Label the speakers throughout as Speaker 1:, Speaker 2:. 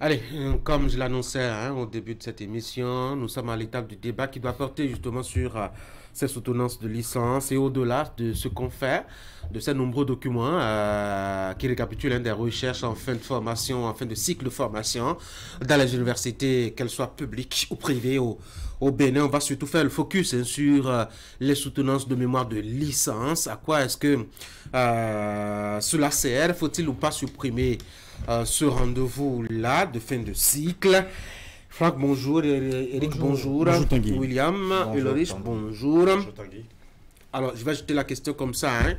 Speaker 1: Allez, comme je l'annonçais hein, au début de cette émission, nous sommes à l'étape du débat qui doit porter justement sur ces soutenances de licence et au-delà de ce qu'on fait, de ces nombreux documents qui récapitulent des recherches en fin de formation, en fin de cycle de formation dans les universités, qu'elles soient publiques ou privées au Bénin. On va surtout faire le focus hein, sur les soutenances de mémoire de licence. À quoi est-ce que cela sert? Faut-il ou pas supprimer ce rendez-vous-là de fin de cycle? Franck, bonjour. Eric, bonjour.
Speaker 2: Bonjour Tanguy.
Speaker 1: William, Ulrich, bonjour.
Speaker 3: Bonjour Tanguy.
Speaker 1: Alors, je vais jeter la question comme ça, hein,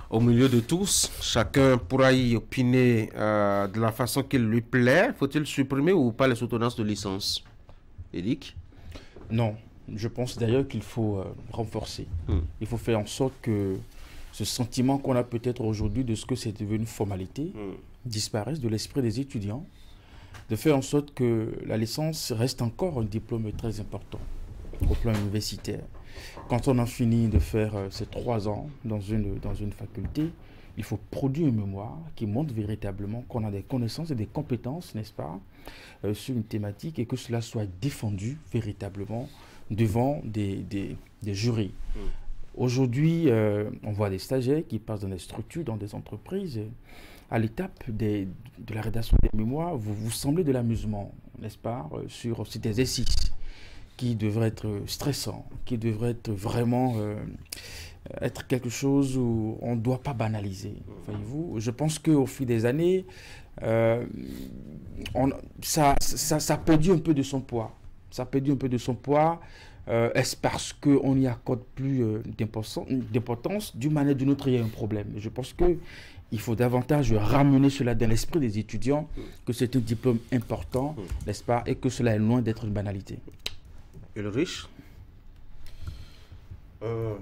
Speaker 1: au milieu de tous. Chacun pourra y opiner de la façon qu'il lui plaît. Faut-il supprimer ou pas les soutenances de licence? Eric?
Speaker 2: Non, je pense d'ailleurs qu'il faut renforcer. Il faut faire en sorte que ce sentiment qu'on a peut-être aujourd'hui de ce que c'est devenu une formalité disparaisse de l'esprit des étudiants, de faire en sorte que la licence reste encore un diplôme très important au plan universitaire. Quand on a fini de faire ces 3 ans dans une faculté, il faut produire une mémoire qui montre véritablement qu'on a des connaissances et des compétences, n'est-ce pas, sur une thématique et que cela soit défendu véritablement devant des jurys. Aujourd'hui, on voit des stagiaires qui passent dans des structures, dans des entreprises. À l'étape de la rédaction des mémoires, vous semblez de l'amusement, n'est-ce pas, sur cet exercice qui devrait être stressant, qui devrait être vraiment être quelque chose où on ne doit pas banaliser. Voyez-vous, je pense qu'au fil des années, ça a perdu un peu de son poids. Ça a perdu un peu de son poids. Est-ce parce qu'on n'y accorde plus d'importance? D'une manière ou d'une autre, il y a un problème. Je pense qu'il faut davantage ramener cela dans l'esprit des étudiants, que c'est un diplôme important, n'est-ce pas, et que cela est loin d'être une banalité.
Speaker 1: Ulrich?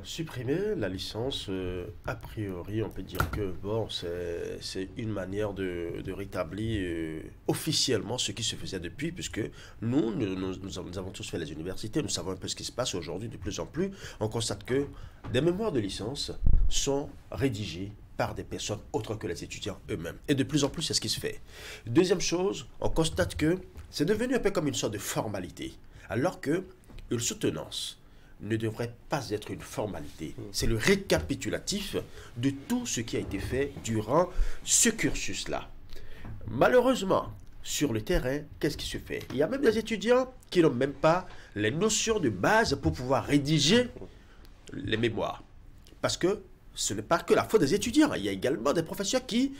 Speaker 3: Supprimer la licence, a priori, on peut dire que bon, c'est une manière de rétablir officiellement ce qui se faisait depuis, puisque nous avons tous fait les universités, nous savons un peu ce qui se passe aujourd'hui de plus en plus. On constate que des mémoires de licence sont rédigées par des personnes autres que les étudiants eux-mêmes. Et de plus en plus, c'est ce qui se fait. Deuxième chose, on constate que c'est devenu un peu comme une sorte de formalité, alors que une soutenance ne devrait pas être une formalité. C'est le récapitulatif de tout ce qui a été fait durant ce cursus-là. Malheureusement, sur le terrain, qu'est-ce qui se fait? Il y a même des étudiants qui n'ont même pas les notions de base pour pouvoir rédiger les mémoires. Parce que ce n'est pas que la faute des étudiants. Il y a également des professeurs qui,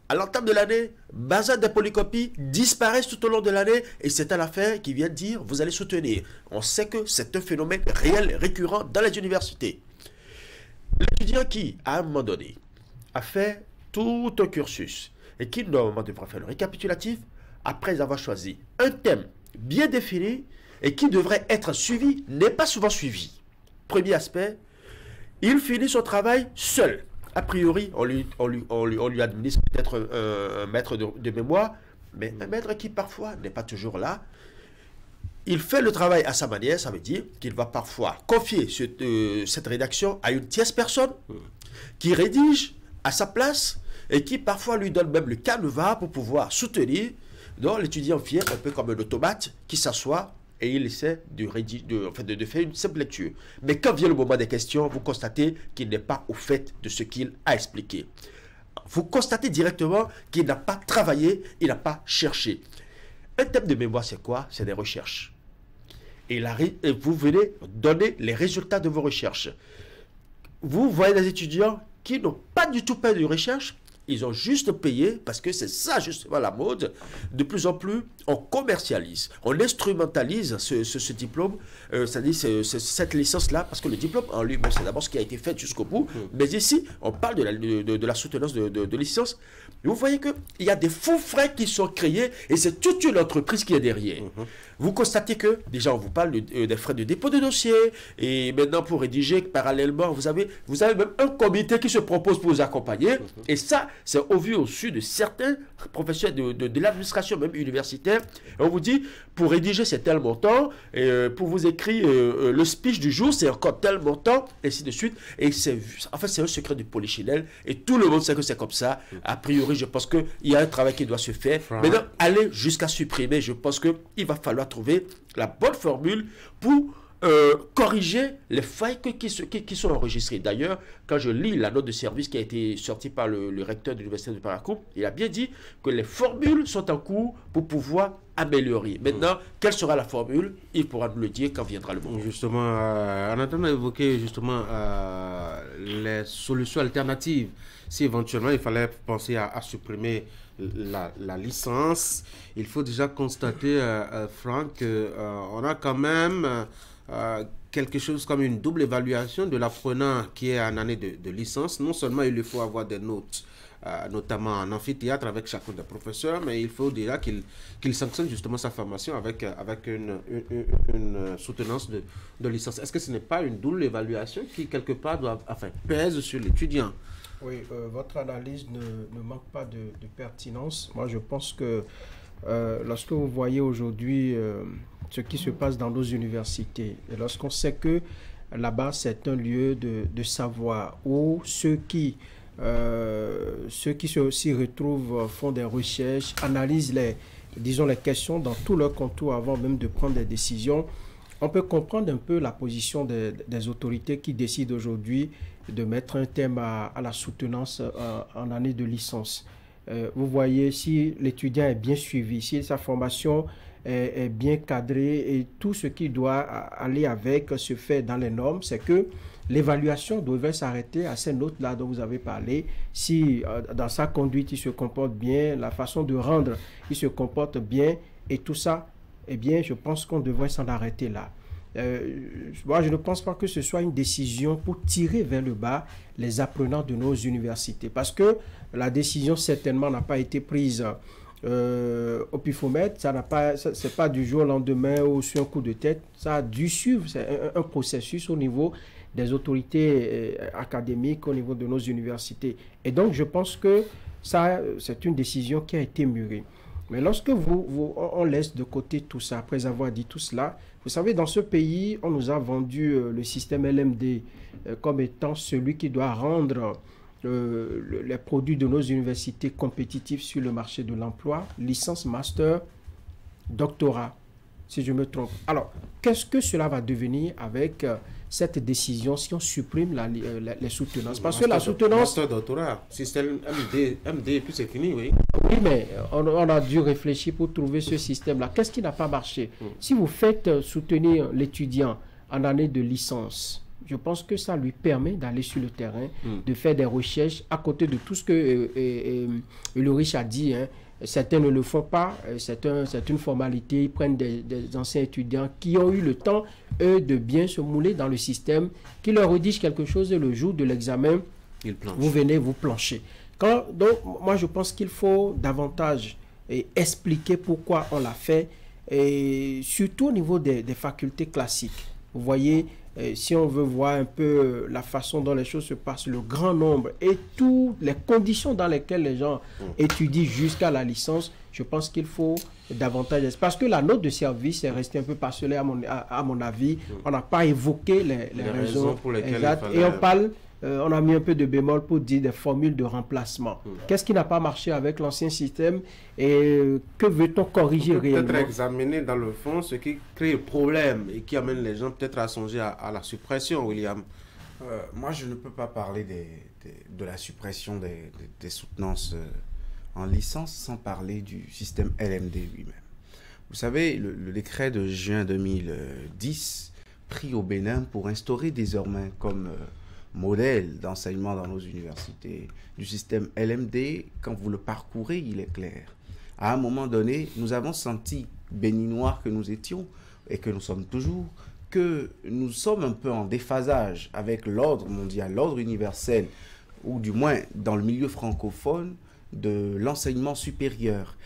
Speaker 3: à l'entame de l'année, bazar des polycopies, disparaissent tout au long de l'année et c'est à l'affaire qui vient dire vous allez soutenir. On sait que c'est un phénomène réel, récurrent dans les universités. L'étudiant qui, à un moment donné, a fait tout un cursus et qui normalement devra faire le récapitulatif après avoir choisi un thème bien défini et qui devrait être suivi, n'est pas souvent suivi. Premier aspect, il finit son travail seul. A priori, on lui administre peut-être un maître de mémoire, mais un maître qui parfois n'est pas toujours là. Il fait le travail à sa manière, ça veut dire qu'il va parfois confier cette rédaction à une tierce personne qui rédige à sa place et qui parfois lui donne même le canevas pour pouvoir soutenir. Donc l'étudiant vient un peu comme un automate qui s'assoit et il essaie de faire une simple lecture. Mais quand vient le moment des questions, vous constatez qu'il n'est pas au fait de ce qu'il a expliqué. Vous constatez directement qu'il n'a pas travaillé, il n'a pas cherché. Un thème de mémoire, c'est quoi? C'est des recherches. Et vous venez donner les résultats de vos recherches. Vous voyez des étudiants qui n'ont pas du tout fait de recherche. Ils ont juste payé parce que c'est ça justement la mode. De plus en plus, on commercialise, on instrumentalise ce diplôme, c'est-à-dire cette licence-là, parce que le diplôme en lui-même, c'est d'abord ce qui a été fait jusqu'au bout. Mais ici, on parle de la soutenance de licence. Vous voyez qu'il y a des faux frais qui sont créés et c'est toute une entreprise qui est derrière. vous constatez que, déjà, on vous parle des frais de dépôt de dossier, et maintenant, pour rédiger, parallèlement, vous avez même un comité qui se propose pour vous accompagner, et ça, c'est au vu au su de certains professionnels de l'administration, même universitaire, et on vous dit, pour rédiger, c'est tel montant, et pour vous écrire le speech du jour, c'est encore tel montant, et ainsi de suite, et c'est un secret du polichinelle, et tout le monde sait que c'est comme ça. A priori, je pense qu'il y a un travail qui doit se faire. Maintenant, aller jusqu'à supprimer, je pense qu'il va falloir trouver la bonne formule pour corriger les failles qui sont enregistrées. D'ailleurs, quand je lis la note de service qui a été sortie par le recteur de l'Université de Paracoum, il a bien dit que les formules sont en cours pour pouvoir améliorer. Maintenant, quelle sera la formule? Il pourra nous le dire quand viendra le moment.
Speaker 1: Justement, en attendant d'évoquer justement les solutions alternatives, si éventuellement il fallait penser à supprimer la licence, il faut déjà constater, Franck, qu'on a quand même quelque chose comme une double évaluation de l'apprenant qui est en année de licence. Non seulement il lui faut avoir des notes, notamment en amphithéâtre avec chacun des professeurs, mais il faut déjà qu'il sanctionne justement sa formation avec une soutenance de licence. Est-ce que ce n'est pas une double évaluation qui, quelque part, pèse sur l'étudiant?
Speaker 4: Oui, votre analyse ne manque pas de pertinence. Moi, je pense que lorsque vous voyez aujourd'hui ce qui se passe dans nos universités, et lorsqu'on sait que là-bas, c'est un lieu de savoir, où ceux qui s'y retrouvent font des recherches, analysent les questions dans tout leur contour avant même de prendre des décisions, on peut comprendre un peu la position des autorités qui décident aujourd'hui de mettre un terme à la soutenance en année de licence. Vous voyez, si l'étudiant est bien suivi, si sa formation est bien cadrée et tout ce qui doit aller avec se fait dans les normes, c'est que l'évaluation devrait s'arrêter à ces notes-là dont vous avez parlé. Si dans sa conduite, il se comporte bien, la façon de rendre, il se comporte bien et tout ça, eh bien, je pense qu'on devrait s'en arrêter là. Moi, je ne pense pas que ce soit une décision pour tirer vers le bas les apprenants de nos universités. Parce que la décision, certainement, n'a pas été prise au pifomètre. C'est pas du jour au lendemain ou sur un coup de tête. Ça a dû suivre. C'est un processus au niveau des autorités académiques, au niveau de nos universités. Et donc, je pense que ça, c'est une décision qui a été mûrie. Mais lorsque on laisse de côté tout ça, après avoir dit tout cela, vous savez, dans ce pays, on nous a vendu le système LMD comme étant celui qui doit rendre les produits de nos universités compétitifs sur le marché de l'emploi, licence, master, doctorat, si je me trompe. Alors, qu'est-ce que cela va devenir avec cette décision si on supprime les soutenances? Parce que la soutenance...
Speaker 1: Master, doctorat, système MD, puis c'est fini, oui.
Speaker 4: Oui, mais on a dû réfléchir pour trouver ce système-là. Qu'est-ce qui n'a pas marché? Si vous faites soutenir l'étudiant en année de licence, je pense que ça lui permet d'aller sur le terrain, de faire des recherches à côté de tout ce que Ulrich a dit. Hein. Certains ne le font pas, c'est une formalité. Ils prennent des anciens étudiants qui ont eu le temps, eux, de bien se mouler dans le système, qui leur rédigent quelque chose et le jour de l'examen, vous venez vous plancher. Donc, moi, je pense qu'il faut davantage expliquer pourquoi on l'a fait, et surtout au niveau des facultés classiques. Vous voyez, si on veut voir un peu la façon dont les choses se passent, le grand nombre et toutes les conditions dans lesquelles les gens étudient jusqu'à la licence, je pense qu'il faut davantage... Parce que la note de service est restée un peu parcellée à mon avis. On n'a pas évoqué les raisons pour lesquelles exactes. Et on a mis un peu de bémol pour dire des formules de remplacement. Qu'est-ce qui n'a pas marché avec l'ancien système et que veut-on corriger réellement?
Speaker 1: Peut-être examiner dans le fond ce qui crée le problème et qui amène les gens peut-être à songer à la suppression, William.
Speaker 5: Moi, je ne peux pas parler de la suppression des soutenances en licence sans parler du système LMD lui-même. Vous savez, le décret de juin 2010 pris au Bénin pour instaurer désormais comme... modèle d'enseignement dans nos universités du système LMD, quand vous le parcourez, il est clair. À un moment donné, nous avons senti, béninois que nous étions, et que nous sommes toujours, que nous sommes un peu en déphasage avec l'ordre mondial, l'ordre universel, ou du moins dans le milieu francophone, de l'enseignement supérieur.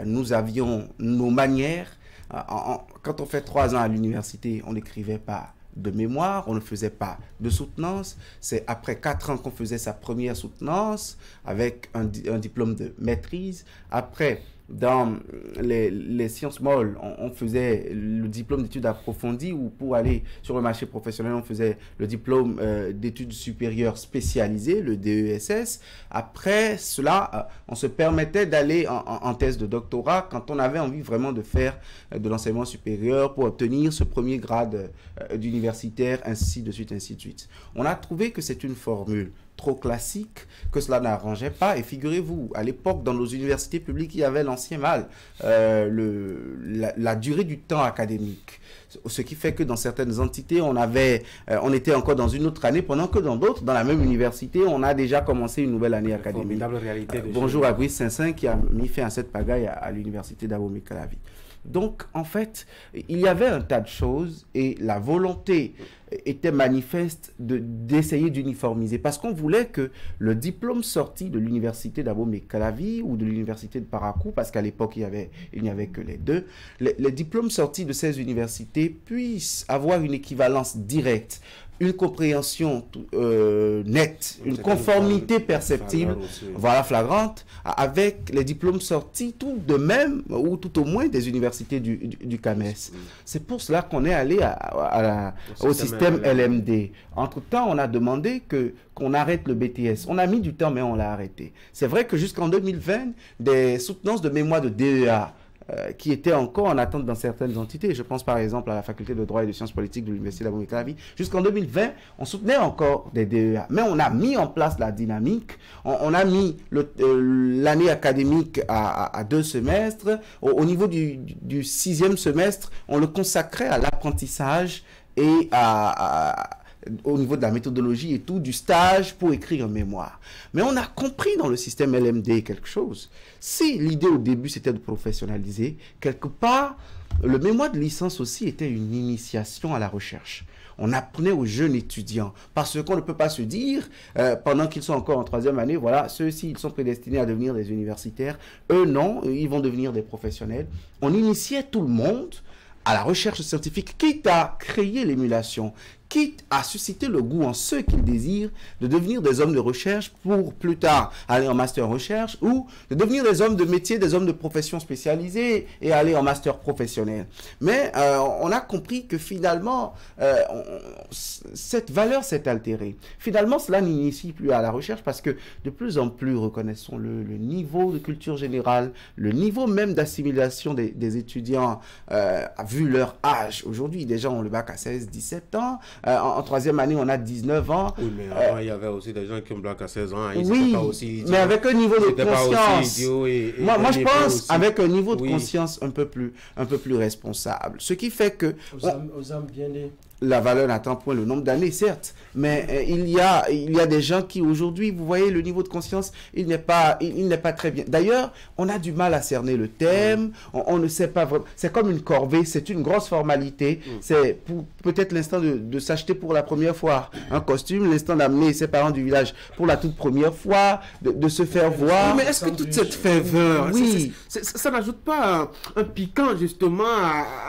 Speaker 5: Nous avions nos manières, Quand on fait 3 ans à l'université, on n'écrivait pas de mémoire, on ne faisait pas de soutenance. C'est après 4 ans qu'on faisait sa première soutenance avec un diplôme de maîtrise. Après, dans les sciences molles, on faisait le diplôme d'études approfondies, ou pour aller sur le marché professionnel, on faisait le diplôme d'études supérieures spécialisées, le DESS. Après cela, on se permettait d'aller en thèse de doctorat quand on avait envie vraiment de faire de l'enseignement supérieur pour obtenir ce premier grade d'universitaire, ainsi de suite, ainsi de suite. On a trouvé que c'est une formule trop classique, que cela n'arrangeait pas. Et figurez-vous, à l'époque, dans nos universités publiques, il y avait l'ancien mal, la durée du temps académique. Ce qui fait que dans certaines entités, on était encore dans une autre année, pendant que dans d'autres, dans la même université, on a déjà commencé une nouvelle année académique. Bonjour à Brice Saint-Saint qui a mis fin à cette pagaille à l'université d'Abomey-Calavi. Donc, en fait, il y avait un tas de choses et la volonté était manifeste d'essayer d'uniformiser, parce qu'on voulait que le diplôme sorti de l'université d'Abomey-Calavi ou de l'université de Parakou, parce qu'à l'époque, il n'y avait que les deux, les diplômes sortis de ces universités puissent avoir une équivalence directe, une compréhension nette, une conformité perceptible, voilà, flagrante, avec les diplômes sortis tout de même, ou tout au moins des universités du CAMES. C'est pour cela qu'on est allé au système LMD. Entre-temps, on a demandé qu'on arrête le BTS. On a mis du temps, mais on l'a arrêté. C'est vrai que jusqu'en 2020, des soutenances de mémoire de DEA qui étaient encore en attente dans certaines entités. Je pense par exemple à la faculté de droit et de sciences politiques de l'université d'Abomey-Calavi. Jusqu'en 2020, on soutenait encore des DEA. Mais on a mis en place la dynamique. On a mis l'année académique à 2 semestres. Au niveau du 6e semestre, on le consacrait à l'apprentissage et au niveau de la méthodologie et tout, du stage pour écrire un mémoire. Mais on a compris dans le système LMD quelque chose. Si l'idée au début c'était de professionnaliser, quelque part, le mémoire de licence aussi était une initiation à la recherche. On apprenait aux jeunes étudiants, parce qu'on ne peut pas se dire, pendant qu'ils sont encore en 3e année, voilà, ceux-ci, ils sont prédestinés à devenir des universitaires. Eux, non, ils vont devenir des professionnels. On initiait tout le monde à la recherche scientifique, quitte à créer l'émulation, quitte à susciter le goût en ceux qui désirent de devenir des hommes de recherche pour plus tard aller en master recherche, ou de devenir des hommes de métier, des hommes de profession spécialisés et aller en master professionnel. Mais on a compris que finalement, cette valeur s'est altérée. Finalement, cela n'initie plus à la recherche parce que de plus en plus, reconnaissons-le, le niveau de culture générale, le niveau même d'assimilation des étudiants, vu leur âge. Aujourd'hui, des gens ont le bac à 16, 17 ans. En 3e année, on a 19 ans.
Speaker 1: Oui, mais avant, il y avait aussi des gens qui ont bloqué à 16 ans. Hein,
Speaker 5: oui,
Speaker 1: pas aussi
Speaker 5: mais avec un niveau de conscience. Moi, je pense
Speaker 1: aussi.
Speaker 5: avec un niveau de conscience un peu plus responsable. Ce qui fait que...
Speaker 4: Aux âmes bien nées.
Speaker 5: La valeur n'attend point le nombre d'années, certes, mais il y a des gens qui aujourd'hui, vous voyez, le niveau de conscience, il n'est pas très bien. D'ailleurs, on a du mal à cerner le thème, on ne sait pas vraiment. C'est comme une corvée, c'est une grosse formalité. C'est peut-être l'instant de s'acheter pour la première fois un costume, l'instant d'amener ses parents du village pour la toute première fois, de se faire voir.
Speaker 1: Oui, mais est-ce que toute cette ferveur,
Speaker 5: oui,
Speaker 1: ça n'ajoute pas un piquant justement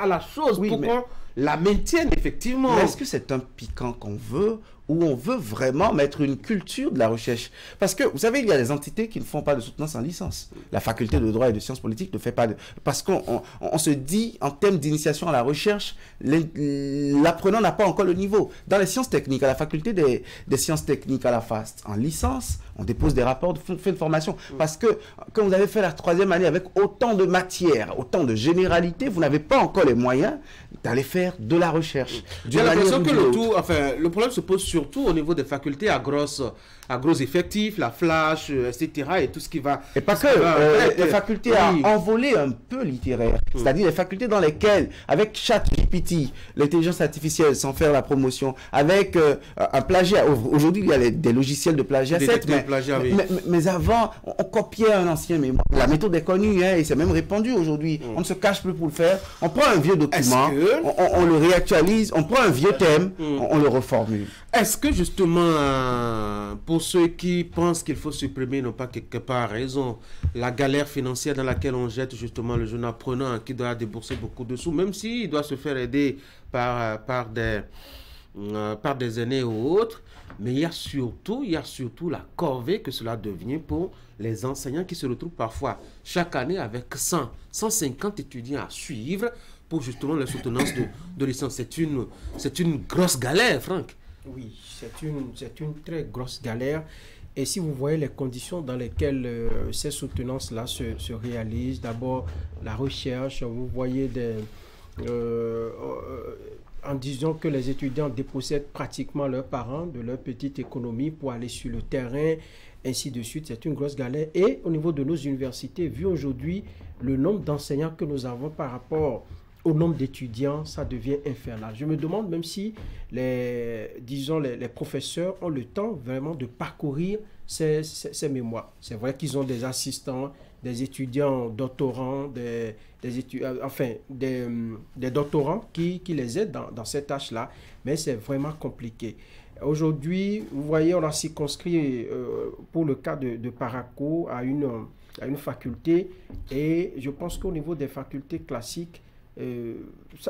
Speaker 1: à la chose pour qu'on la maintienne effectivement?
Speaker 5: Mais est-ce que c'est un piquant qu'on veut, ou on veut vraiment mettre une culture de la recherche? Parce que, vous savez, il y a des entités qui ne font pas de soutenance en licence. La faculté de droit et de sciences politiques ne fait pas de... Parce qu'on se dit, en termes d'initiation à la recherche, l'apprenant n'a pas encore le niveau. Dans les sciences techniques, à la faculté des sciences techniques à la FAST, en licence, on dépose des rapports de fin de formation. Parce que, quand vous avez fait la 3e année avec autant de matières, autant de généralités, vous n'avez pas encore les moyens d'aller faire de la recherche.
Speaker 1: J'ai l'impression que le problème se pose surtout au niveau des facultés à gros effectifs, la flash, etc. et tout ce qui va...
Speaker 5: Et pas que, les facultés à envolée un peu littéraire, c'est-à-dire les facultés dans lesquelles, avec ChatGPT, l'intelligence artificielle, sans faire la promotion, avec un plagiat, aujourd'hui il y a des logiciels de plagiat, mais avant, on copiait un ancien mémoire. La méthode est connue, hein, et c'est même répandu aujourd'hui. On ne se cache plus pour le faire. On prend un vieux document, on le réactualise, on prend un vieux thème, on le reformule.
Speaker 1: Est-ce que justement, pour ceux qui pensent qu'il faut supprimer, n'ont pas quelque part raison, la galère financière dans laquelle on jette justement le jeune apprenant qui doit débourser beaucoup de sous, même s'il doit se faire aider par des aînés ou autres, mais il y a surtout la corvée que cela devient pour les enseignants qui se retrouvent parfois chaque année avec 150 étudiants à suivre pour justement la soutenance de licence. C'est une grosse galère, Franck.
Speaker 4: Oui, c'est une très grosse galère. Et si vous voyez les conditions dans lesquelles ces soutenances-là se réalisent, d'abord la recherche, vous voyez en disant que les étudiants dépossèdent pratiquement leurs parents de leur petite économie pour aller sur le terrain, ainsi de suite. C'est une grosse galère. Et au niveau de nos universités, vu aujourd'hui le nombre d'enseignants que nous avons par rapport au nombre d'étudiants, ça devient infernal. Je me demande même si les professeurs ont le temps vraiment de parcourir ces mémoires. C'est vrai qu'ils ont des assistants, des étudiants doctorants, des doctorants qui les aident dans cette tâche-là, mais c'est vraiment compliqué. Aujourd'hui, vous voyez, on a circonscrit pour le cas de Parakou à une faculté, et je pense qu'au niveau des facultés classiques,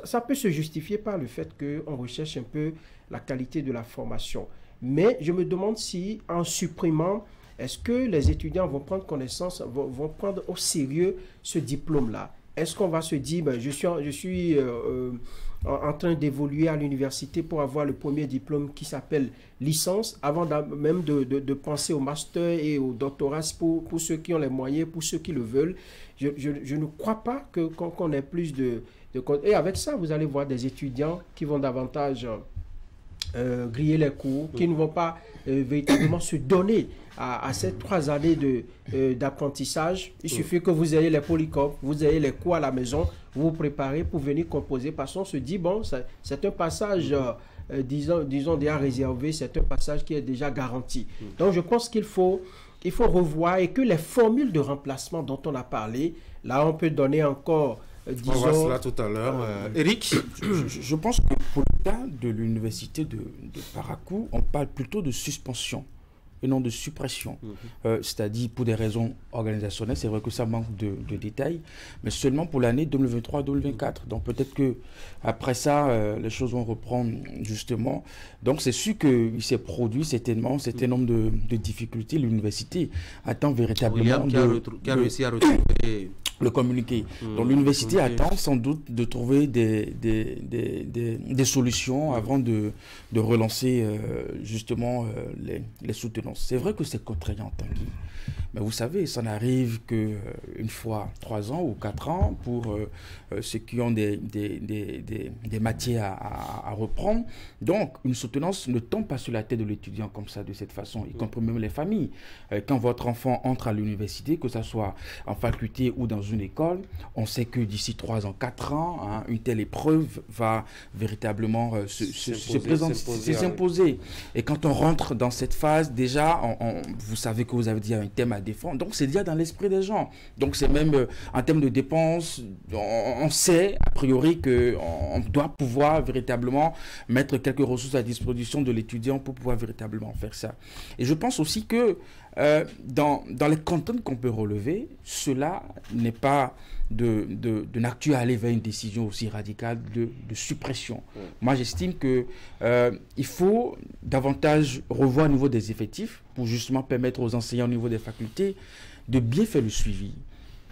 Speaker 4: ça peut se justifier par le fait qu'on recherche un peu la qualité de la formation. Mais je me demande si, en supprimant, est-ce que les étudiants vont prendre connaissance, vont prendre au sérieux ce diplôme-là? Est-ce qu'on va se dire, je suis en train d'évoluer à l'université pour avoir le premier diplôme qui s'appelle licence, avant même de penser au master et au doctorat pour ceux qui ont les moyens, pour ceux qui le veulent. Je ne crois pas qu'on ait plus de... Et avec ça, vous allez voir des étudiants qui vont davantage griller les cours, qui ne vont pas véritablement se donner à ces 3 années d'apprentissage. Il suffit que vous ayez les polycopes, vous ayez les cours à la maison, vous vous préparez pour venir composer, parce qu'on se dit, bon, c'est un passage, disons déjà réservé, c'est un passage qui est déjà garanti. Donc je pense qu'il faut revoir, et que les formules de remplacement dont on a parlé, là on peut donner encore...
Speaker 1: on va cela tout à l'heure. Eric,
Speaker 2: je pense que pour le cas de l'université de Parakou, on parle plutôt de suspension et non de suppression. C'est-à-dire pour des raisons organisationnelles, c'est vrai que ça manque de détails, mais seulement pour l'année 2023-2024. Donc peut-être que après ça, les choses vont reprendre justement. Donc c'est sûr qu'il s'est produit certainement un certain nombre de difficultés. L'université attend véritablement
Speaker 1: qui a réussi à retrouver
Speaker 2: le communiqué. Donc l'université attend sans doute de trouver des solutions avant de relancer justement les soutenances. C'est vrai que c'est contraignant, Tanguy. Mais vous savez, ça n'arrive qu'une fois 3 ans ou 4 ans pour ceux qui ont des matières à reprendre. Donc, une soutenance ne tombe pas sur la tête de l'étudiant comme ça, de cette façon, y compris même les familles. Quand votre enfant entre à l'université, que ce soit en faculté ou dans une école, on sait que d'ici 3 ans, 4 ans, une telle épreuve va véritablement s'imposer. Et quand on rentre dans cette phase, déjà, vous savez que vous avez dit un thème à défendre. Donc, c'est déjà dans l'esprit des gens. Donc, c'est même en termes de dépenses, on sait a priori qu'on doit pouvoir véritablement mettre quelques ressources à disposition de l'étudiant pour pouvoir véritablement faire ça. Et je pense aussi que dans les contraintes qu'on peut relever, cela n'est pas de nature à aller vers une décision aussi radicale de suppression. Moi, j'estime qu'il faut davantage revoir au niveau des effectifs pour justement permettre aux enseignants au niveau des facultés de bien faire le suivi.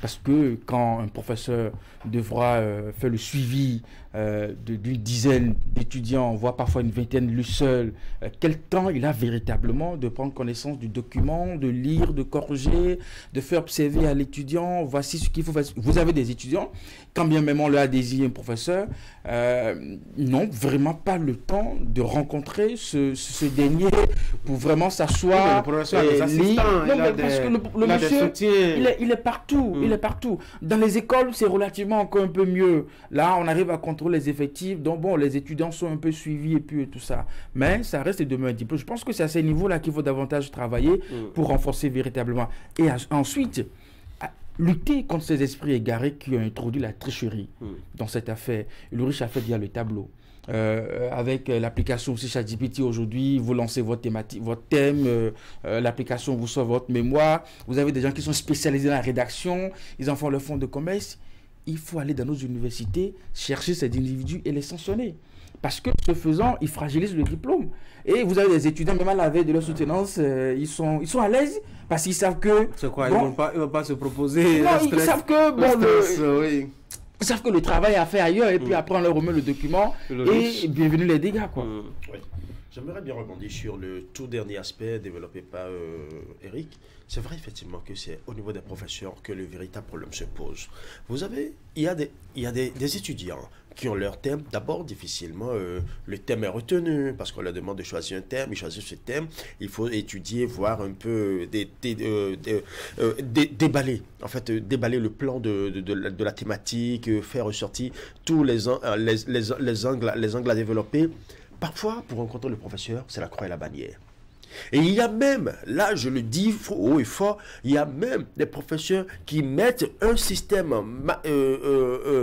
Speaker 2: Parce que quand un professeur devra faire le suivi d'une dizaine d'étudiants, voire parfois une vingtaine lui seul, quel temps il a véritablement de prendre connaissance du document, de lire, de corriger, de faire observer à l'étudiant, voici ce qu'il faut faire. Vous avez des étudiants, quand bien même on leur a désigné un professeur, n'ont vraiment pas le temps de rencontrer ce dernier pour vraiment s'asseoir, lire. Non, mais parce que le monsieur, il est partout. Il est partout. Dans les écoles, c'est relativement encore un peu mieux. Là, on arrive à contrôler les effectifs. Donc, bon, les étudiants sont un peu suivis et puis tout ça. Mais ça reste demain un diplôme. Je pense que c'est à ces niveaux-là qu'il faut davantage travailler pour renforcer véritablement. Et ensuite, lutter contre ces esprits égarés qui ont introduit la tricherie dans cette affaire. Le riche a fait via le tableau. Avec l'application aussi ChatGPT aujourd'hui, vous lancez votre thématique, votre thème, l'application vous sort votre mémoire. Vous avez des gens qui sont spécialisés dans la rédaction, ils en font le fonds de commerce. Il faut aller dans nos universités, chercher ces individus et les sanctionner. Parce que ce faisant, ils fragilisent le diplôme. Et vous avez des étudiants, même à la veille de leur soutenance, ils sont à l'aise parce qu'ils savent que...
Speaker 1: C'est quoi,
Speaker 2: bon,
Speaker 1: ils vont pas se proposer...
Speaker 2: Non, ils savent que... Bon,
Speaker 1: oui.
Speaker 2: Ils savent que le travail est à faire ailleurs et puis après on leur remet le document et bienvenue les dégâts, quoi.
Speaker 3: Oui. J'aimerais bien rebondir sur le tout dernier aspect développé par Eric. C'est vrai effectivement que c'est au niveau des professeurs que le véritable problème se pose. Vous avez, il y a des étudiants qui ont leur thème. D'abord, difficilement, le thème est retenu parce qu'on leur demande de choisir un thème. Ils choisissent ce thème. Il faut étudier, voir un peu, déballer. En fait, déballer le plan de la thématique, faire ressortir tous les angles à développer. Parfois, pour rencontrer le professeur, c'est la croix et la bannière. Et il y a même, là je le dis haut et fort, il y a même des professeurs qui mettent un système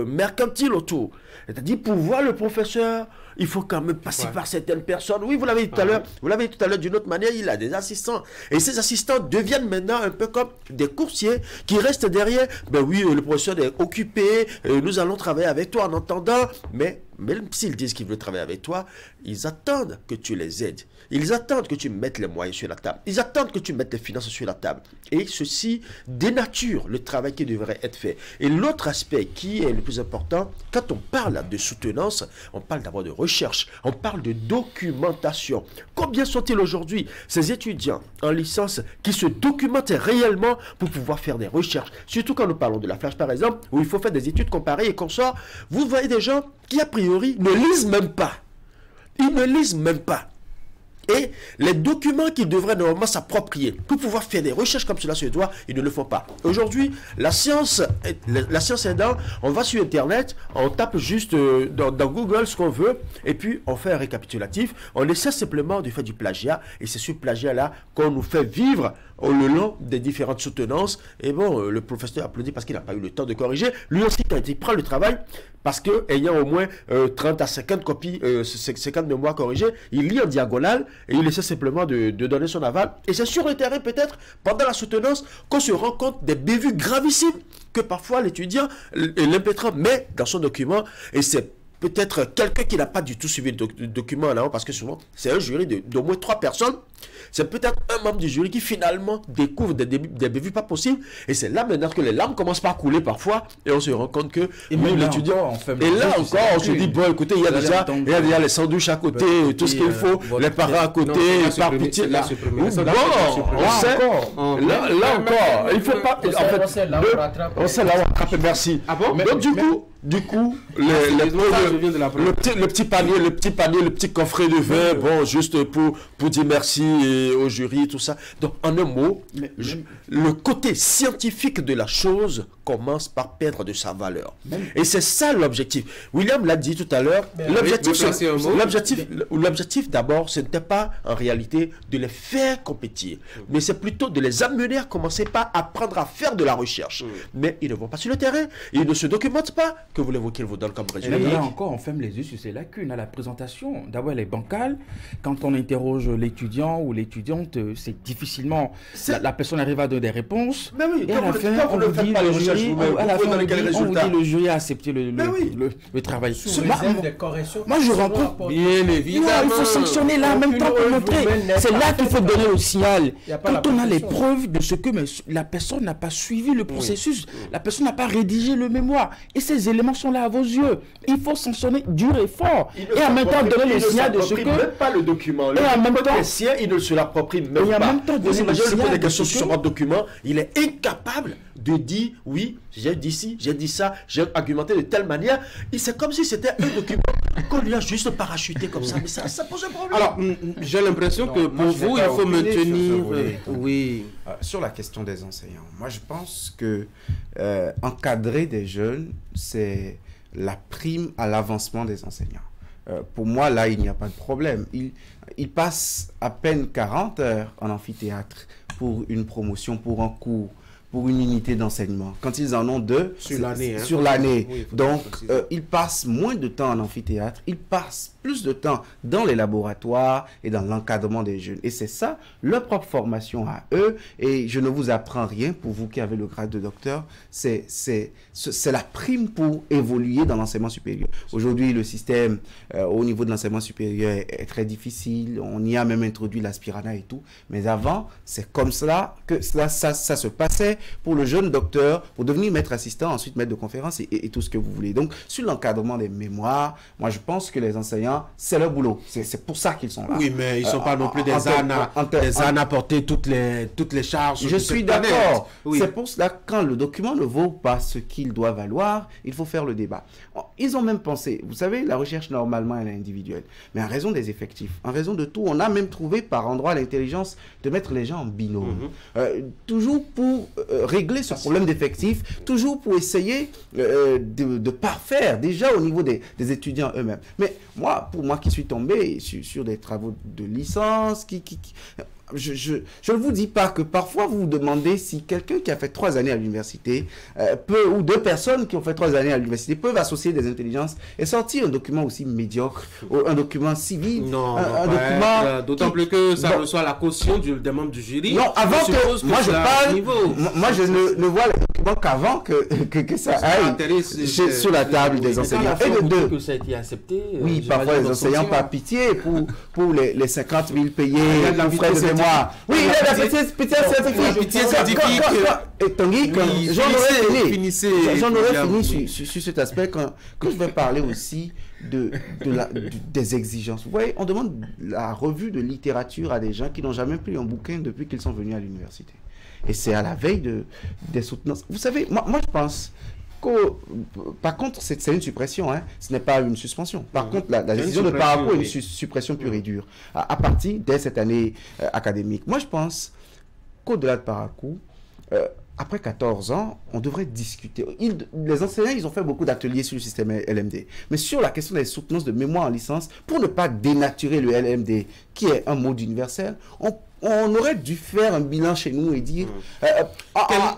Speaker 3: mercantile autour. C'est-à-dire, pour voir le professeur, il faut quand même passer par certaines personnes. Oui, vous l'avez dit tout à l'heure, d'une autre manière, il a des assistants. Et ces assistants deviennent maintenant un peu comme des coursiers qui restent derrière. Ben oui, le professeur est occupé, nous allons travailler avec toi en entendant, mais même s'ils disent qu'ils veulent travailler avec toi, ils attendent que tu les aides. Ils attendent que tu mettes les moyens sur la table. Ils attendent que tu mettes les finances sur la table. Et ceci dénature le travail qui devrait être fait. Et l'autre aspect qui est le plus important, quand on parle de soutenance, on parle d'abord de recherche, on parle de documentation. Combien sont-ils aujourd'hui, ces étudiants en licence, qui se documentent réellement pour pouvoir faire des recherches? Surtout quand nous parlons de la flash, par exemple, où il faut faire des études comparées et consorts. Vous voyez des gens qui, a priori, ne lisent même pas. Ils ne lisent même pas. Et les documents qu'ils devraient normalement s'approprier pour pouvoir faire des recherches comme cela se doit, ils ne le font pas. Aujourd'hui, la science aidant, on va sur Internet, on tape juste dans Google ce qu'on veut, et puis on fait un récapitulatif. On essaie simplement de faire du plagiat, et c'est ce plagiat-là qu'on nous fait vivre le long des différentes soutenances. Et bon, le professeur applaudit parce qu'il n'a pas eu le temps de corriger. Lui aussi, quand il prend le travail, parce que ayant au moins 30 à 50 copies, 50 mémoires corrigées, il lit en diagonale et il essaie simplement de donner son aval. Et c'est sur le terrain, peut-être, pendant la soutenance, qu'on se rend compte des bévues gravissimes que parfois l'étudiant et l'impétrant met dans son document. Et c'est peut-être quelqu'un qui n'a pas du tout suivi le document en avant, parce que souvent, c'est un jury d'au moins 3 personnes. C'est peut-être un membre du jury qui finalement découvre des bévues pas possibles. Et c'est là maintenant que les larmes commencent par couler parfois. Et on se rend compte que même l'étudiant... Et là encore, on se dit, bon, écoutez, il y a déjà les sandwichs à côté, tout ce qu'il faut, les parents à côté, par pitié. Là, bon, on sait. Là encore, il ne faut pas... On sait là, on attrape, merci. Donc du coup, le petit panier, le petit coffret de vin, bon, juste pour dire merci au jury, tout ça. Donc, en un mot, le côté scientifique de la chose commence par perdre de sa valeur. Et c'est ça l'objectif. William l'a dit tout à l'heure. L'objectif d'abord, ce n'était pas en réalité de les faire compétir, mais c'est plutôt de les amener à commencer par apprendre à faire de la recherche. Mais ils ne vont pas sur le terrain, ils ne se documentent pas. Que voulez-vous qu'ils vous donnent comme résultat?
Speaker 2: Et là encore, on ferme les yeux sur ces lacunes à la présentation. D'abord, elle est bancale. Quand on interroge l'étudiant ou l'étudiante, c'est difficilement... La personne arrive à donner des réponses.
Speaker 3: Mais oui,
Speaker 2: et à la fin, on vous dit le jury a accepté le travail. Moi, je rencontre...
Speaker 1: Bien évidemment.
Speaker 2: Il faut sanctionner là en même temps pour montrer. C'est là qu'il faut donner le signal. Quand on a les preuves de ce que la personne n'a pas suivi le processus, la personne n'a pas rédigé le mémoire, et ces éléments sont là à vos yeux, il faut sanctionner dur et fort. Et en même temps donner le signal de ce que...
Speaker 3: même pas le document. Et en même temps, il ne se l'approprie même pas.
Speaker 2: Et en même temps,
Speaker 3: vous imaginez des questions sur votre document, il est incapable de dire oui, j'ai dit ci, j'ai dit ça, j'ai argumenté de telle manière. C'est comme si c'était un document qu'on lui a juste parachuté comme ça. Mais ça pose un problème.
Speaker 1: Alors, j'ai l'impression que pour vous, il faut maintenir... Oui.
Speaker 5: Sur la question des enseignants, moi je pense que encadrer des jeunes, c'est la prime à l'avancement des enseignants. Pour moi, là, il n'y a pas de problème. Ils passent à peine 40 heures en amphithéâtre pour une promotion, pour un cours, pour une unité d'enseignement, quand ils en ont 2
Speaker 1: sur l'année.
Speaker 5: Sur l'année.
Speaker 1: Oui,
Speaker 5: donc, ils passent moins de temps en amphithéâtre, ils passent plus de temps dans les laboratoires et dans l'encadrement des jeunes. Et c'est ça, leur propre formation à eux. Et je ne vous apprends rien, pour vous qui avez le grade de docteur, c'est la prime pour évoluer dans l'enseignement supérieur. Aujourd'hui, le système au niveau de l'enseignement supérieur est très difficile. On y a même introduit l'aspirana et tout. Mais avant, c'est comme cela que ça se passait pour le jeune docteur, pour devenir maître assistant, ensuite maître de conférence et tout ce que vous voulez. Donc, sur l'encadrement des mémoires, moi, je pense que les enseignants, c'est leur boulot. C'est pour ça qu'ils sont là.
Speaker 1: Oui, mais ils ne sont pas non plus des ânes à porter toutes les charges.
Speaker 5: Je suis d'accord. Oui. C'est pour cela que quand le document ne vaut pas ce qu'il doit valoir, il faut faire le débat. Ils ont même pensé, vous savez, la recherche normalement elle est individuelle, mais en raison des effectifs, en raison de tout, on a même trouvé par endroit l'intelligence de mettre les gens en binôme. Toujours pour régler ce problème d'effectifs, toujours pour essayer de parfaire déjà au niveau des étudiants eux-mêmes. Mais pour moi qui suis tombé sur des travaux de licence, je ne vous dis pas que parfois vous vous demandez si quelqu'un qui a fait 3 années à l'université ou 2 personnes qui ont fait 3 années à l'université peuvent associer des intelligences et sortir un document aussi médiocre, ou un document civil.
Speaker 1: D'autant plus que ça reçoit la caution des membres du jury.
Speaker 5: Non, avant que moi je parle, moi je ne vois le document qu'avant que ça aille sur la table des enseignants.
Speaker 2: Et de 2. Que ça a été accepté.
Speaker 5: Oui, parfois les enseignants par pitié pour les 50 000 payés pour frais de mémoire. Oui, il y a la pitié scientifique. Et Tanguy, j'en aurais fini sur cet aspect quand je vais parler aussi des exigences. Vous voyez, on demande la revue de littérature à des gens qui n'ont jamais pris un bouquin depuis qu'ils sont venus à l'université. Et c'est à la veille des soutenances. Vous savez, moi je pense par contre, c'est une suppression, hein. Ce n'est pas une suspension. Par contre, la décision de Parakou est une suppression pure et dure, à partir dès cette année académique. Moi, je pense qu'au-delà de Parakou, après 14 ans, on devrait discuter. Les enseignants, ils ont fait beaucoup d'ateliers sur le système LMD. Mais sur la question des soutenances de mémoire en licence, pour ne pas dénaturer le LMD, qui est un mode universel, on aurait dû faire un bilan chez nous et dire,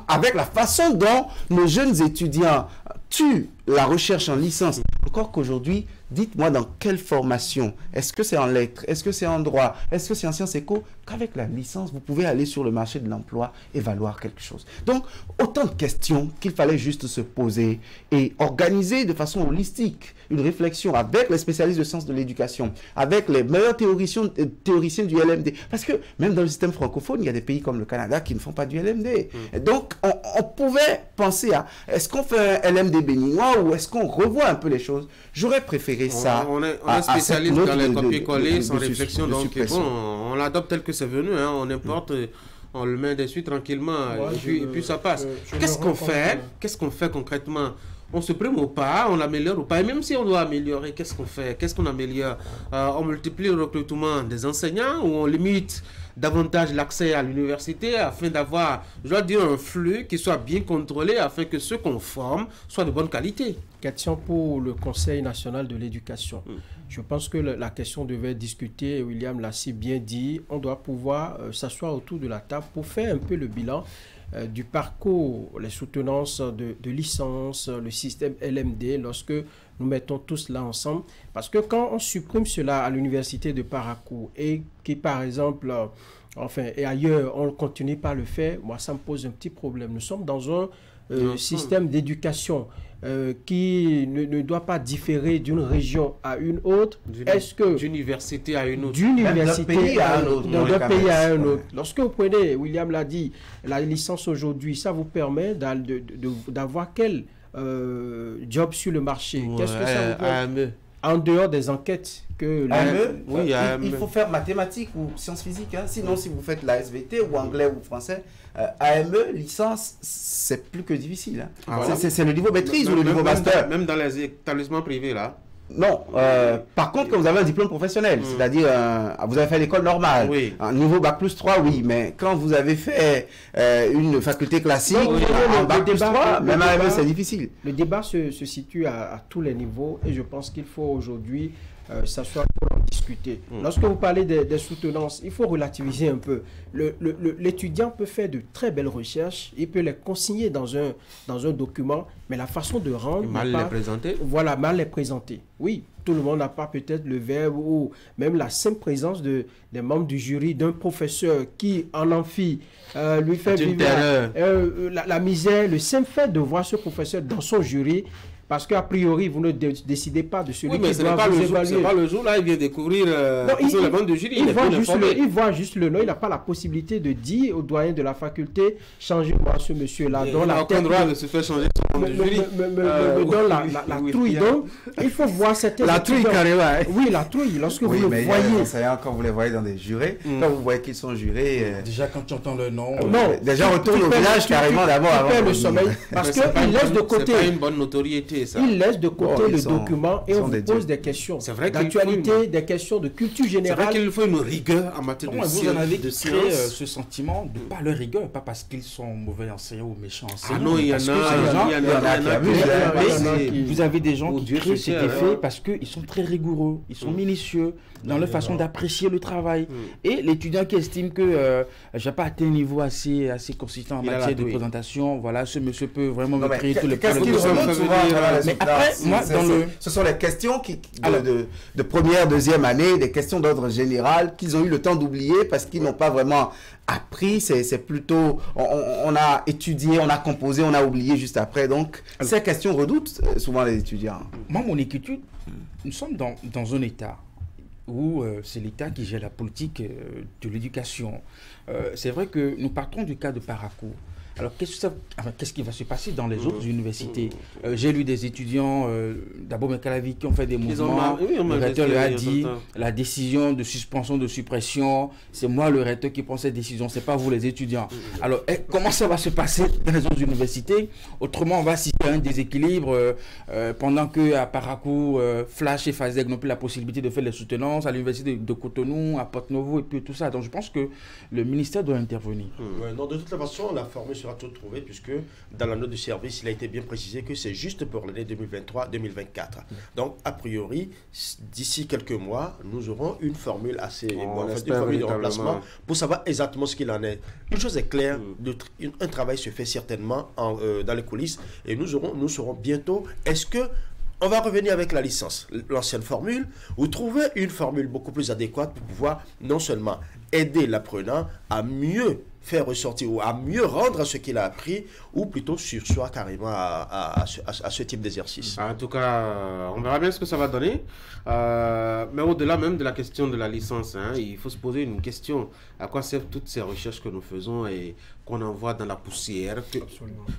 Speaker 5: avec la façon dont nos jeunes étudiants tuent la recherche en licence, encore qu'aujourd'hui, dites-moi dans quelle formation, est-ce que c'est en lettres, est-ce que c'est en droit, est-ce que c'est en sciences éco, qu'avec la licence, vous pouvez aller sur le marché de l'emploi et valoir quelque chose. Donc, autant de questions qu'il fallait juste se poser et organiser de façon holistique une réflexion avec les spécialistes de sciences de l'éducation, avec les meilleurs théoriciens du LMD. Parce que même dans le système francophone, il y a des pays comme le Canada qui ne font pas du LMD. Donc, on pouvait penser à, est-ce qu'on fait un LMD béninois ou est-ce qu'on revoit un peu les choses? J'aurais préféré ça.
Speaker 1: On est spécialiste dans les copier-coller sans réflexion, donc bon, on l'adopte tel que c'est venu, hein, on importe, on le met dessus tranquillement, et puis ça passe. Qu'est-ce qu'on fait? Qu'est-ce qu'on fait concrètement? On se prime ou pas, on l'améliore ou pas, et même si on doit améliorer, qu'est-ce qu'on fait? Qu'est-ce qu'on améliore? On multiplie le recrutement des enseignants ou on limite davantage l'accès à l'université afin d'avoir, je dois dire, un flux qui soit bien contrôlé afin que ceux qu'on forme soient de bonne qualité.
Speaker 4: Question pour le Conseil national de l'éducation. Je pense que la question devait discuter, William l'a si bien dit, on doit pouvoir s'asseoir autour de la table pour faire un peu le bilan du parcours, les soutenances de licence, le système LMD, lorsque nous mettons tout cela ensemble. Parce que quand on supprime cela à l'université de Parakou et qui, par exemple, et ailleurs, on ne continue pas à le faire, moi, ça me pose un petit problème. Nous sommes dans un système d'éducation qui ne doit pas différer d'une région à une autre.
Speaker 1: D'université à une autre.
Speaker 4: D'université d'un pays à un autre. Lorsque vous prenez, William l'a dit, la licence aujourd'hui, ça vous permet d'avoir quel job sur le marché? Qu'est-ce que ça vous permet? En dehors des enquêtes que...
Speaker 5: Il faut faire mathématiques ou sciences physiques. Hein. Sinon, si vous faites la SVT ou anglais ou français, AME, licence, c'est plus que difficile. Hein. C'est le niveau maîtrise ou le niveau master.
Speaker 1: Même dans les établissements privés, là.
Speaker 5: Non, par contre, quand vous avez un diplôme professionnel, c'est-à-dire vous avez fait l'école normale, un niveau bac plus 3, oui, mais quand vous avez fait une faculté classique, en bac plus 3, même à AME, c'est difficile.
Speaker 4: Le débat se situe à tous les niveaux et je pense qu'il faut aujourd'hui s'asseoir pour en discuter. Lorsque vous parlez des soutenances, il faut relativiser un peu. L'étudiant peut faire de très belles recherches, il peut les consigner dans un document, mais la façon de rendre...
Speaker 1: Mal les présenter.
Speaker 4: Voilà, mal les présenter. Oui, tout le monde n'a pas peut-être le verbe ou même la simple présence des membres du jury, d'un professeur qui en amphi lui fait vivre la misère. Le simple fait de voir ce professeur dans son jury, parce qu'a priori, vous ne décidez pas de celui qui doit vous évaluer.
Speaker 1: C'est pas le jour, là, il vient découvrir les membres du jury.
Speaker 4: Il voit juste le nom, il n'a pas la possibilité de dire au doyen de la faculté, changez-moi ce monsieur-là.
Speaker 1: Il n'a aucun droit de se faire changer son nom du jury.
Speaker 4: Me donne la trouille. Donc, il faut voir cette...
Speaker 5: La trouille, carrément.
Speaker 4: Oui, la trouille, lorsque vous le voyez.
Speaker 5: Quand vous les voyez dans des jurés, quand vous voyez qu'ils sont jurés...
Speaker 2: Déjà, quand tu entends le nom...
Speaker 4: Non,
Speaker 5: déjà, retourne au village carrément d'abord.
Speaker 4: Tu perds le sommeil, parce qu'il laisse de côté...
Speaker 1: C'est pas une bonne notoriété. Ça.
Speaker 4: Il laisse de côté le document et on vous pose des questions d'actualité, des questions de culture générale.
Speaker 1: C'est vrai qu'il faut une rigueur en matière de science.
Speaker 2: Vous en avez créé ce sentiment de pas leur rigueur, pas parce qu'ils sont mauvais enseignants ou méchants enseignants.
Speaker 1: Ah non, il y en a.
Speaker 2: Vous avez des gens qui créent cet effet parce qu'ils sont très rigoureux, ils sont minutieux dans leur façon d'apprécier le travail. Et l'étudiant qui estime que je n'ai pas atteint un niveau assez consistant en matière de présentation, voilà, ce monsieur peut vraiment me créer tous les problèmes.
Speaker 5: Mais après, moi, ce sont les questions de première, deuxième année, des questions d'ordre général qu'ils ont eu le temps d'oublier parce qu'ils n'ont pas vraiment appris. C'est plutôt, on a étudié, on a composé, on a oublié juste après. Donc, ces questions redoutent souvent les étudiants.
Speaker 2: Moi, mon inquiétude, nous sommes dans un état où c'est l'État qui gère la politique de l'éducation. C'est vrai que nous partons du cas de Parakou. Alors, qu'est-ce qui va se passer dans les autres universités? J'ai lu des étudiants d'Abo Mekalavi qui ont fait des mouvements. Le recteur leur a dit, la décision de suspension, de suppression, c'est moi le recteur qui prend cette décision, c'est pas vous les étudiants. Alors, comment ça va se passer dans les autres universités? Autrement, on va assister à un déséquilibre pendant qu'à Parakou, Flash et Fazeg n'ont plus la possibilité de faire les soutenances, à l'université de Cotonou, à Porto-Novo et puis tout ça. Donc, je pense que le ministère doit intervenir.
Speaker 3: Non, de toute façon, la formule sera tout trouvé puisque dans la note de service, il a été bien précisé que c'est juste pour l'année 2023-2024. Donc, a priori, d'ici quelques mois, nous aurons une formule assez une formule de remplacement pour savoir exactement ce qu'il en est. Une chose est claire, un travail se fait certainement dans les coulisses et nous saurons bientôt, est-ce que on va revenir avec la licence, l'ancienne formule, ou trouver une formule beaucoup plus adéquate pour pouvoir non seulement aider l'apprenant à mieux faire ressortir ou à mieux rendre ce qu'il a appris, ou plutôt sursoir carrément à ce type d'exercice.
Speaker 1: En tout cas, on verra bien ce que ça va donner. Mais au-delà même de la question de la licence, il faut se poser une question. À quoi servent toutes ces recherches que nous faisons et qu'on envoie dans la poussière,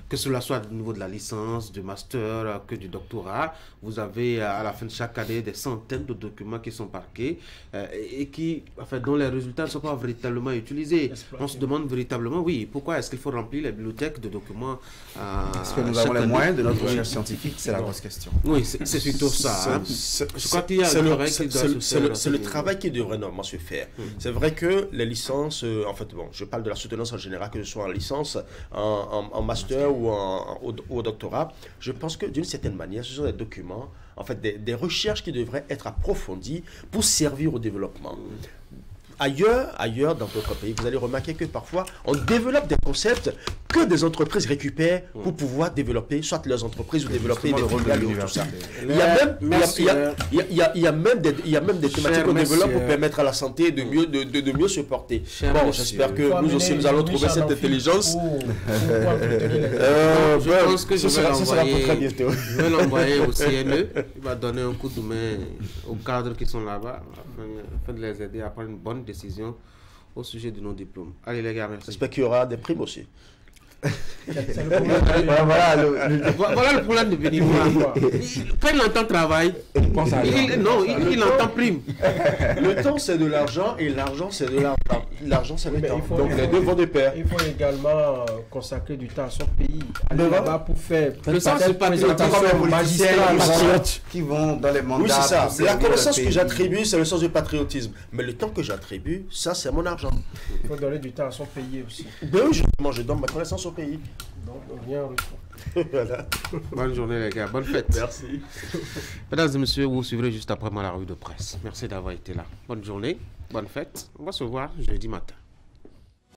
Speaker 1: que cela soit au niveau de la licence, du master, que du doctorat. Vous avez à la fin de chaque année des centaines de documents qui sont parqués et qui, dont les résultats ne sont pas véritablement utilisés. On se demande véritablement, oui, pourquoi est-ce qu'il faut remplir les bibliothèques de documents
Speaker 5: Est-ce que nous avons les moyens de notre recherche scientifique? C'est la grosse question.
Speaker 1: Oui, c'est surtout ça. Je crois qu'il y a
Speaker 3: c'est le travail qui devrait normalement se faire. C'est vrai que les licences, je parle de la soutenance en général, que ce soit en licence, en master ou au doctorat, je pense que d'une certaine manière, ce sont des documents, des recherches qui devraient être approfondies pour servir au développement. Ailleurs, dans d'autres pays, vous allez remarquer que parfois, on développe des concepts que des entreprises récupèrent pour pouvoir développer, soit leurs entreprises ou développer des filiales et tout ça. Il y a même des thématiques qu'on développe pour permettre à la santé de mieux se porter. Bon, j'espère que nous aussi, nous allons trouver cette intelligence.
Speaker 1: Je pense que
Speaker 3: ce sera pour très bientôt.
Speaker 1: Je vais l'envoyer au CNE. Il va donner un coup de main aux cadres qui sont là-bas, afin de les aider à prendre une bonne décision au sujet de nos diplômes. Allez les gars, merci.
Speaker 3: J'espère qu'il y aura des primes aussi.
Speaker 1: Voilà le problème de bénévolat. Quand il entend travail, il entend prime.
Speaker 3: Le temps c'est de l'argent et l'argent c'est de l'argent. L'argent c'est le temps. Donc les deux vont de pair.
Speaker 4: Il faut également consacrer du temps à son pays. Aller là-bas pour faire
Speaker 1: le sens c'est pas
Speaker 5: les magistrats qui vont dans les mandats.
Speaker 3: Oui, c'est ça. La connaissance que j'attribue, c'est le sens du patriotisme. Mais le temps que j'attribue, ça c'est mon argent.
Speaker 4: Il faut donner du temps à son pays aussi.
Speaker 3: Ben oui, justement, je donne ma connaissance au pays.
Speaker 4: Donc, rien en retour.
Speaker 3: Voilà.
Speaker 1: Bonne journée les gars, bonne fête.
Speaker 3: Merci.
Speaker 1: Mesdames et messieurs, vous suivrez juste après moi la revue de presse. Merci d'avoir été là. Bonne journée, bonne fête. On va se voir jeudi matin.